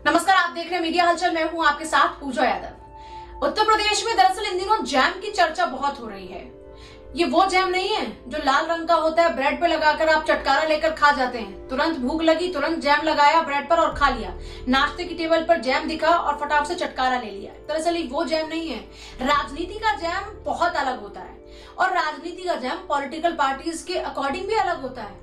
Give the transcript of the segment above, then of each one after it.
नमस्कार, आप देख रहे हैं मीडिया हलचल। मैं हूं आपके साथ पूजा यादव। उत्तर प्रदेश में दरअसल इन दिनों जैम की चर्चा बहुत हो रही है। ये वो जैम नहीं है जो लाल रंग का होता है, ब्रेड पे लगाकर आप चटकारा लेकर खा जाते हैं। तुरंत भूख लगी, तुरंत जैम लगाया ब्रेड पर और खा लिया। नाश्ते की टेबल पर जैम दिखा और फटाक से चटकारा ले लिया। दरअसल ये वो जैम नहीं है। राजनीति का जैम बहुत अलग होता है और राजनीति का जैम पॉलिटिकल पार्टीज के अकॉर्डिंग भी अलग होता है।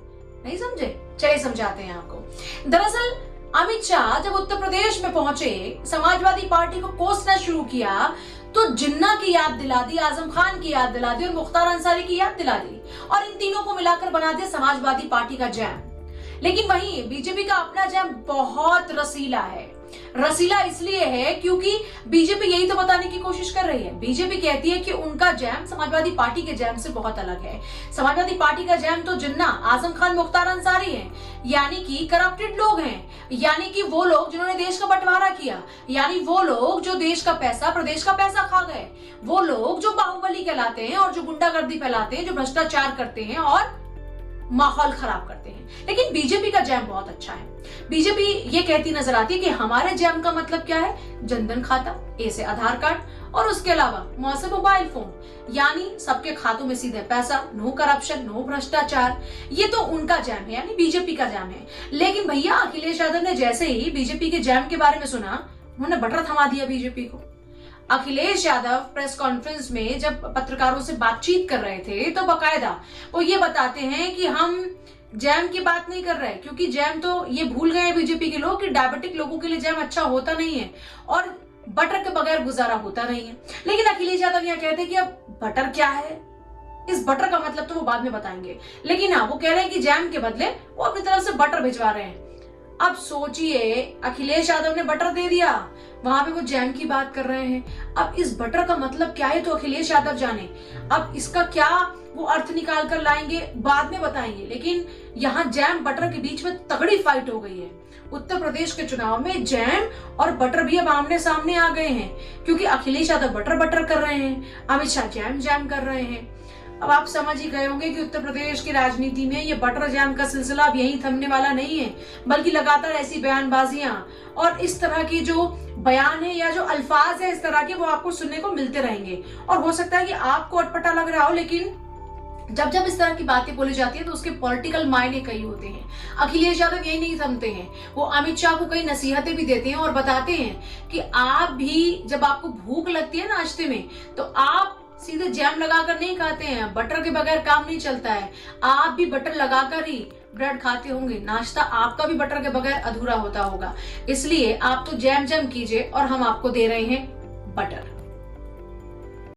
नहीं समझे? चलिए समझाते हैं आपको। दरअसल अमित शाह जब उत्तर प्रदेश में पहुंचे, समाजवादी पार्टी को कोसना शुरू किया तो जिन्ना की याद दिला दी, आजम खान की याद दिला दी और मुख्तार अंसारी की याद दिला दी और इन तीनों को मिलाकर बना दिया समाजवादी पार्टी का जैम। लेकिन वहीं बीजेपी का अपना जैम बहुत रसीला है। रसीला इसलिए है क्योंकि बीजेपी यही तो बताने की कोशिश कर रही है। बीजेपी कहती है कि उनका जैम समाजवादी पार्टी के जैम से बहुत अलग है। समाजवादी पार्टी का जैम तो जिन्ना, आजम खान, मुख्तार अंसारी है, यानी कि करप्टेड लोग हैं, यानी कि वो लोग जिन्होंने देश का बंटवारा किया, यानी वो लोग जो देश का पैसा, प्रदेश का पैसा खा गए, वो लोग जो बाहुबली कहलाते हैं और जो गुंडागर्दी फैलाते हैं, जो भ्रष्टाचार करते हैं और माहौल खराब करते हैं। लेकिन बीजेपी का जैम बहुत अच्छा है। बीजेपी ये कहती नजर आती है कि हमारे जैम का मतलब क्या है? जनधन खाता, ए से आधार कार्ड और उसके अलावा मौ से मोबाइल फोन, यानी सबके खातों में सीधे पैसा, नो करप्शन, नो भ्रष्टाचार। ये तो उनका जैम है, यानी बीजेपी का जैम है। लेकिन भैया अखिलेश यादव ने जैसे ही बीजेपी के जैम के बारे में सुना, उन्होंने बटर थमा दिया बीजेपी को। अखिलेश यादव प्रेस कॉन्फ्रेंस में जब पत्रकारों से बातचीत कर रहे थे तो बकायदा वो ये बताते हैं कि हम जैम की बात नहीं कर रहे, क्योंकि जैम तो ये भूल गए बीजेपी के लोग कि डायबिटिक लोगों के लिए जैम अच्छा होता नहीं है और बटर के बगैर गुजारा होता नहीं है। लेकिन अखिलेश यादव यहाँ कहते हैं कि अब बटर क्या है, इस बटर का मतलब तो वो बाद में बताएंगे। लेकिन हाँ, वो कह रहे हैं कि जैम के बदले वो अपनी तरफ से बटर भिजवा रहे हैं। अब सोचिए, अखिलेश यादव ने बटर दे दिया, वहां पे वो जैम की बात कर रहे हैं। अब इस बटर का मतलब क्या है तो अखिलेश यादव जाने। अब इसका क्या वो अर्थ निकाल कर लाएंगे बाद में बताएंगे। लेकिन यहाँ जैम बटर के बीच में तगड़ी फाइट हो गई है। उत्तर प्रदेश के चुनाव में जैम और बटर भी अब आमने सामने आ गए हैं, क्योंकि अखिलेश यादव बटर बटर कर रहे हैं, अमित शाह जैम जैम कर रहे हैं। अब आप समझ ही गए होंगे कि उत्तर प्रदेश की राजनीति में ये बटर जैम का सिलसिला अब यहीं थमने वाला नहीं है, बल्कि लगातार ऐसी बयानबाजियां और इस तरह की जो बयान है या जो अल्फाज है इस तरह के, वो आपको सुनने को मिलते रहेंगे। और हो सकता है कि आपको अटपटा लग रहा हो, लेकिन जब जब इस तरह की बातें बोली जाती है तो उसके पॉलिटिकल मायने कई होते हैं। अखिलेश यादव यही नहीं थमते हैं, वो अमित शाह को कई नसीहतें भी देते हैं और बताते हैं कि आप भी जब आपको भूख लगती है नाश्ते में तो आप सीधे जैम लगाकर नहीं खाते हैं, बटर के बगैर काम नहीं चलता है। आप भी बटर लगाकर ही ब्रेड खाते होंगे, नाश्ता आपका भी बटर के बगैर अधूरा होता होगा। इसलिए आप तो जैम जैम कीजिए और हम आपको दे रहे हैं बटर।